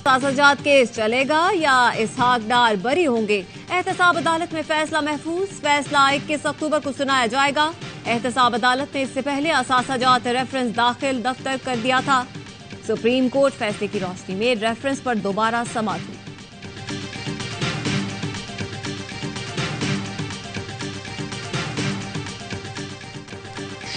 احتساجات case چلے گا یا اسحاق ڈار بری ہوں گے؟ احتساب عدالت میں فیصلہ محفوظ، فیصلہ 21 اکتوبر کو سنایا جائے گا۔ احتساب عدالت نے اس سے پہلے احتساجات ریفرنس داخل دفتر کر دیا تھا۔ سپریم کورٹ فیصلے کی روشنی میں ریفرنس پر دوبارہ سماعت ہوئی۔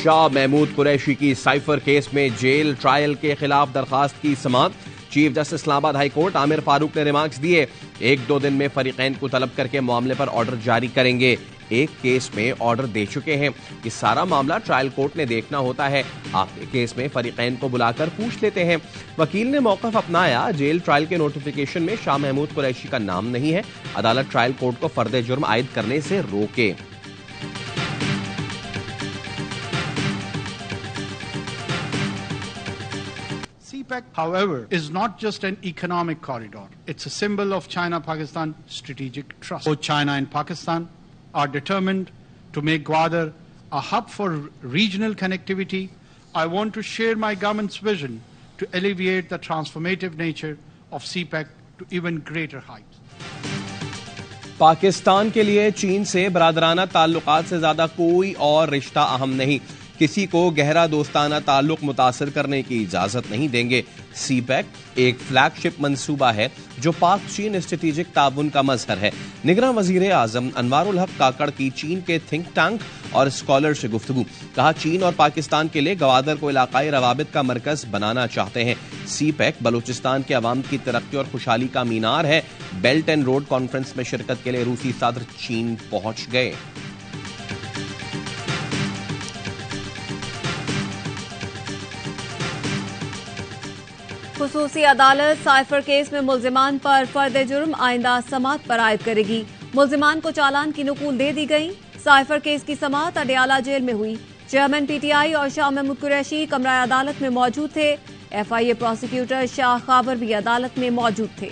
شاہ محمود قریشی کی سائفر کیس میں جیل ٹرائل کے خلاف درخواست کی سماعت۔ چیف جسٹس اسلام آباد ہائی کورٹ عامر فاروق نے ریمارکس دیے، 1-2 دن میں فریقین کو طلب کر کے معاملے پر آرڈر جاری کریں گے۔ ایک کیس میں آرڈر دے چکے ہیں، یہ سارا معاملہ ٹرائل کورٹ نے دیکھنا ہوتا ہے۔ آخری کیس میں فریقین کو بلا کر پوچھ لیتے ہیں۔ وکیل نے موقف اپنایا، جیل ٹرائل کے نوٹیفیکیشن میں شاہ محمود قریشی کا نام نہیں ہے، عدالت ٹرائل کورٹ کو فرد جرم عائد کرنے سے روکے۔ CPEC, however, is not just an economic corridor. It's a symbol of China-Pakistan strategic trust. Both China and Pakistan are determined to make Gwadar a hub for regional connectivity. I want to share my government's vision to alleviate the transformative nature of CPEC to even greater heights. Pakistan کے لیے چین سے برادرانہ تعلقات سے زیادہ کوئی اور رشتہ اہم نہیں، کسی کو گہرا دوستانہ تعلق متاثر کرنے کی اجازت نہیں دیں گے۔ سی پیک ایک فلیگ شپ منصوبہ ہے جو پاک چین اسٹریٹجک تعاون کا مظہر ہے۔ نگراں وزیر اعظم انوار الحق کاکڑ کی چین کے تھنک ٹینک اور اسکالر سے گفتگو، کہا چین اور پاکستان کے لیے گوادر کو علاقائی روابط کا مرکز بنانا چاہتے ہیں۔ سی پیک بلوچستان کے عوام کی ترقی اور خوشحالی کا مینار ہے۔ بیلٹ اینڈ روڈ کانفرنس میں شرکت کے لیے روسی صدر چین پہنچ گئے۔ خصوصی عدالت سائفر کیس میں ملزمان پر فرد جرم آئندہ سماعت پر عائد کرے گی۔ ملزمان کو چالان کی نقول دے دی گئی۔ سائفر کیس کی سماعت اڈیالہ جیل میں ہوئی۔ چیئرمین پی ٹی آئی اور شاہ محمود قریشی کمرہ عدالت میں موجود تھے۔ ایف آئی اے پروسیکیوٹر شاہ خابر بھی عدالت میں موجود تھے۔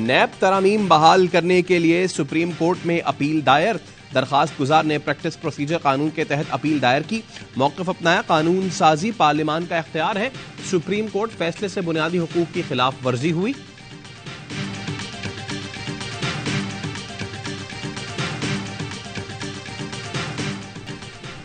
نیب ترامیم بحال کرنے کے لیے سپریم کورٹ میں اپیل دائر، درخواست گزار نے پریکٹس پروسیجر قانون کے تحت اپیل دائر کی، موقف اپنایا قانون سازی پارلیمان کا اختیار ہے، سپریم کورٹ فیصلے سے بنیادی حقوق کی خلاف ورزی ہوئی۔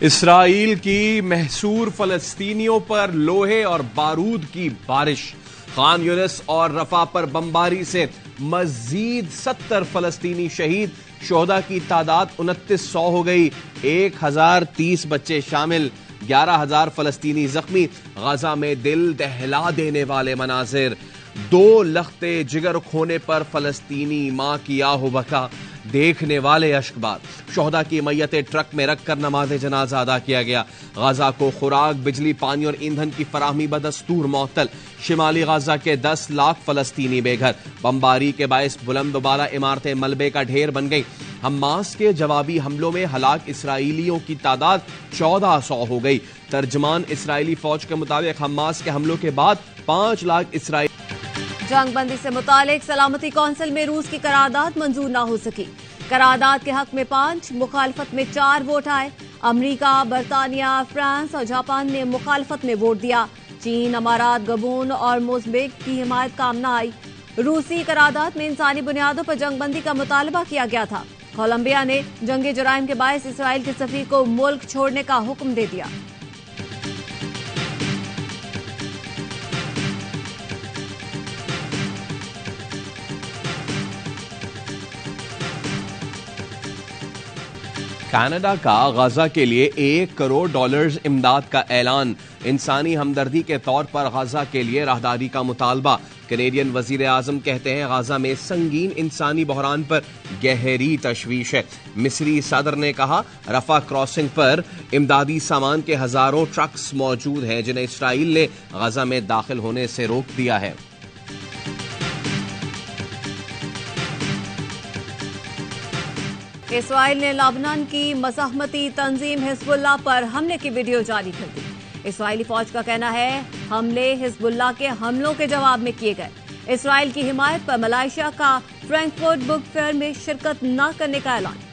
اسرائیل کی محصور فلسطینیوں پر لوہے اور بارود کی بارش، خان یونس اور رفح پر بمباری سے مزید 70 فلسطینی شہید، شہداء کی تعداد 2900 ہو گئی، 1030 بچے شامل، 11000 فلسطینی زخمی۔ غزہ میں دل دہلا دینے والے مناظر، 2 لختے جگر کھونے پر فلسطینی ماں کی آہ بکا، دیکھنے والے اشکبار۔ شہداء کی میتیں ٹرک میں رکھ کر نماز جنازہ ادا کیا گیا۔ غزہ کو خوراک، بجلی، پانی اور ایندھن کی فراہمی بدستور معطل، شمالی غزہ کے 10 لاکھ فلسطینی بے گھر۔ بمباری کے باعث بلند و بالا عمارتیں ملبے کا ڈھیر بن گئیں۔ حماس کے جوابی حملوں میں ہلاک اسرائیلیوں کی تعداد 1400 ہو گئی۔ ترجمان اسرائیلی فوج کے مطابق حماس کے حملوں کے بعد 5 لاکھ اسرائیلی جنگ بندی سے متعلق سلامتی کونسل میں روس کی قرارداد منظور نہ ہو سکی۔ قرارداد کے حق میں 5، مخالفت میں 4 ووٹ آئے۔ امریکہ، برطانیہ، فرانس اور جاپان نے مخالفت میں ووٹ دیا۔ چین، امارات، گبون اور موزمبیق کی حمایت کام نہ آئی۔ روسی قرارداد میں انسانی بنیادوں پر جنگ بندی کا مطالبہ کیا گیا تھا۔ کولمبیا نے جنگی جرائم کے باعث اسرائیل کے سفیر کو ملک چھوڑنے کا حکم دے دیا۔ کینیڈا کا غزہ کے لیے $1 کروڑ امداد کا اعلان، انسانی ہمدردی کے طور پر غزہ کے لیے راہداری کا مطالبہ۔ کینیڈین وزیر اعظم کہتے ہیں غزہ میں سنگین انسانی بحران پر گہری تشویش ہے۔ مصری صدر نے کہا رفح کراسنگ پر امدادی سامان کے ہزاروں ٹرکس موجود ہیں جنہیں اسرائیل نے غزہ میں داخل ہونے سے روک دیا ہے۔ اسرائیل نے لبنان کی مزاحمتی تنظیم حزب اللہ پر حملے کی ویڈیو جاری کر دی۔ اسرائیلی فوج کا کہنا ہے حملے حزب اللہ کے حملوں کے جواب میں کیے گئے۔ اسرائیل کی حمایت پر ملائیشیا کا فرینکفرٹ بک فیئر میں شرکت نہ کرنے کا اعلان۔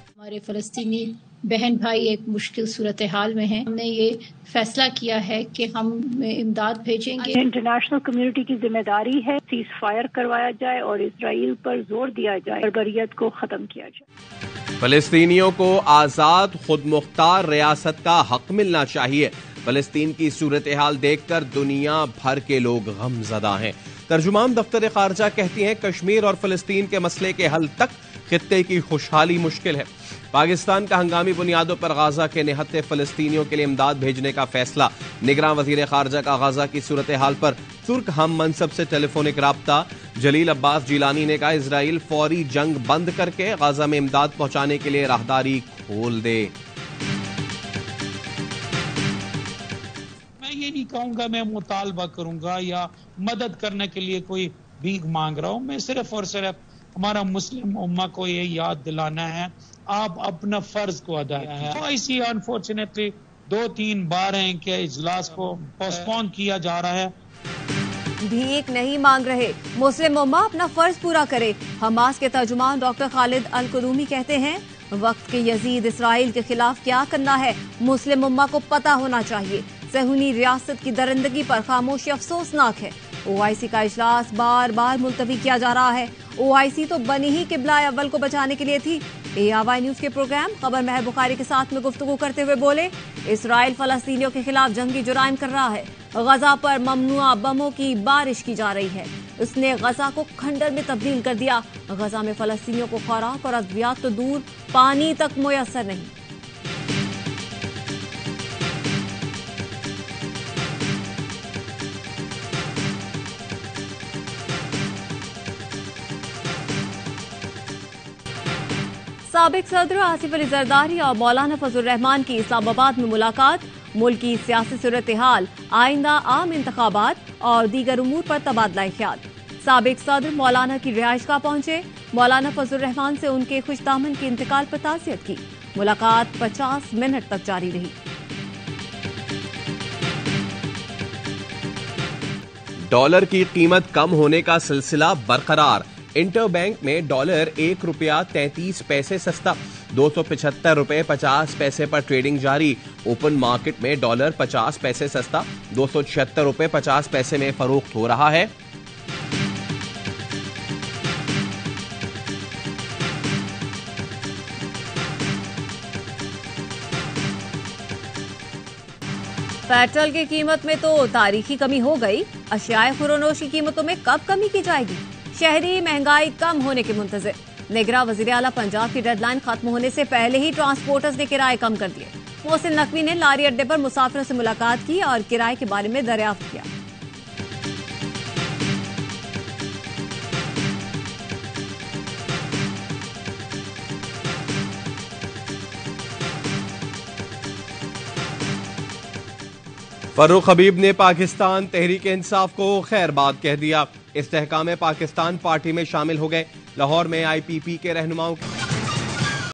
ہمارے فلسطینی بہن بھائی ایک مشکل صورتحال میں ہیں۔ ہم نے یہ فیصلہ کیا ہے کہ ہم امداد بھیجیں گے۔ انٹرنیشنل کمیونٹی کی ذمہ داری ہے سیز فائر کروایا جائے اور اسرائیل پر زور دیا جائے، بربریت کو ختم کیا جائے۔ فلسطینیوں کو آزاد خود مختار ریاست کا حق ملنا چاہیے۔ فلسطین کی صورتحال دیکھ کر دنیا بھر کے لوگ غم زدہ ہیں۔ ترجمان دفتر خارجہ کہتی ہیں کشمیر اور فلسطین کے مسئلے کے حل تک خطے کی خوشحالی مشکل ہے۔ پاکستان کا ہنگامی بنیادوں پر غزہ کے نہتے فلسطینیوں کے لیے امداد بھیجنے کا فیصلہ۔ نگراں وزیر خارجہ کا غزہ کی صورتحال پر ترک ہم منصب سے ٹیلی فونک رابطہ۔ جلیل عباس جیلانی نے کہا اسرائیل فوری جنگ بند کر کے غزہ میں امداد پہنچانے کے لیے راہداری کھول دے۔ میں یہ نہیں کہوں گا میں مطالبہ کروں گا یا مدد کرنے کے لیے کوئی بھیک مانگ رہا ہوں، میں صرف اور صرف ہمارا مسلم امہ کو یہ یاد دلانا ہے آپ اپنا فرض کو ادا کیا ہے۔ ایسی انفارچونیٹلی 2-3 بار ہیں کہ اجلاس کو پوسٹپون کیا جا رہا ہے۔ بھیک نہیں مانگ رہے، مسلم امہ اپنا فرض پورا کرے۔ حماس کے ترجمان ڈاکٹر خالد القدومی کہتے ہیں وقت کے یزید اسرائیل کے خلاف کیا کرنا ہے مسلم امہ کو پتہ ہونا چاہیے۔ صہیونی ریاست کی درندگی پر خاموشی افسوسناک ہے۔ OIC کا اجلاس بار بار ملتوی کیا جا رہا ہے۔ OIC تو بنی ہی قبلہ اول کو بچانے کے لیے تھی۔ ARY نیوز کے پروگرام خبر مہر بخاری کے ساتھ میں گفتگو کرتے ہوئے بولے اسرائیل فلسطینیوں کے خلاف جنگی جرائم کر رہا ہے۔ غزہ پر ممنوعہ بموں کی بارش کی جا رہی ہے۔ اس نے غزہ کو کھنڈر میں تبدیل کر دیا۔ غزہ میں فلسطینیوں کو خوراک اور ادویات تو دور، پانی تک میسر نہیں۔ سابق صدر آصف علی زرداری اور مولانا فضل الرحمان کی اسلام آباد میں ملاقات، ملکی سیاسی صورتحال، آئندہ عام انتخابات اور دیگر امور پر تبادلہ خیال۔ سابق صدر مولانا کی رہائش گاہ پہنچے، مولانا فضل الرحمان سے ان کے خوش دامن کے انتقال پر تعزیت کی۔ ملاقات 50 منٹ تک جاری رہی۔ ڈالر کی قیمت کم ہونے کا سلسلہ برقرار۔ انٹر بینک میں ڈالر 1 روپیہ 33 پیسے سستا، 275 روپے 50 پیسے پر ٹریڈنگ جاری۔ اوپن مارکیٹ میں ڈالر 50 پیسے سستا، 276 روپے 50 پیسے میں فروخت ہو رہا ہے۔ پیٹرول کی قیمت میں تو تاریخی کمی ہو گئی، اشیاء خوردونوش کی قیمتوں میں کب کمی کی جائے گی؟ شہری مہنگائی کم ہونے کے منتظر۔ نگراں وزیر اعلیٰ پنجاب کی ڈیڈ لائن ختم ہونے سے پہلے ہی ٹرانسپورٹرز نے کرائے کم کر دیے۔ محسن نقوی نے لاری اڈے پر مسافروں سے ملاقات کی اور کرائے کے بارے میں دریافت کیا۔ فروخ حبیب نے پاکستان تحریک انصاف کو خیر بات کہہ دیا۔ استحکام پاکستان پارٹی میں شامل ہو گئے۔ لاہور میں IPP کے رہنماؤں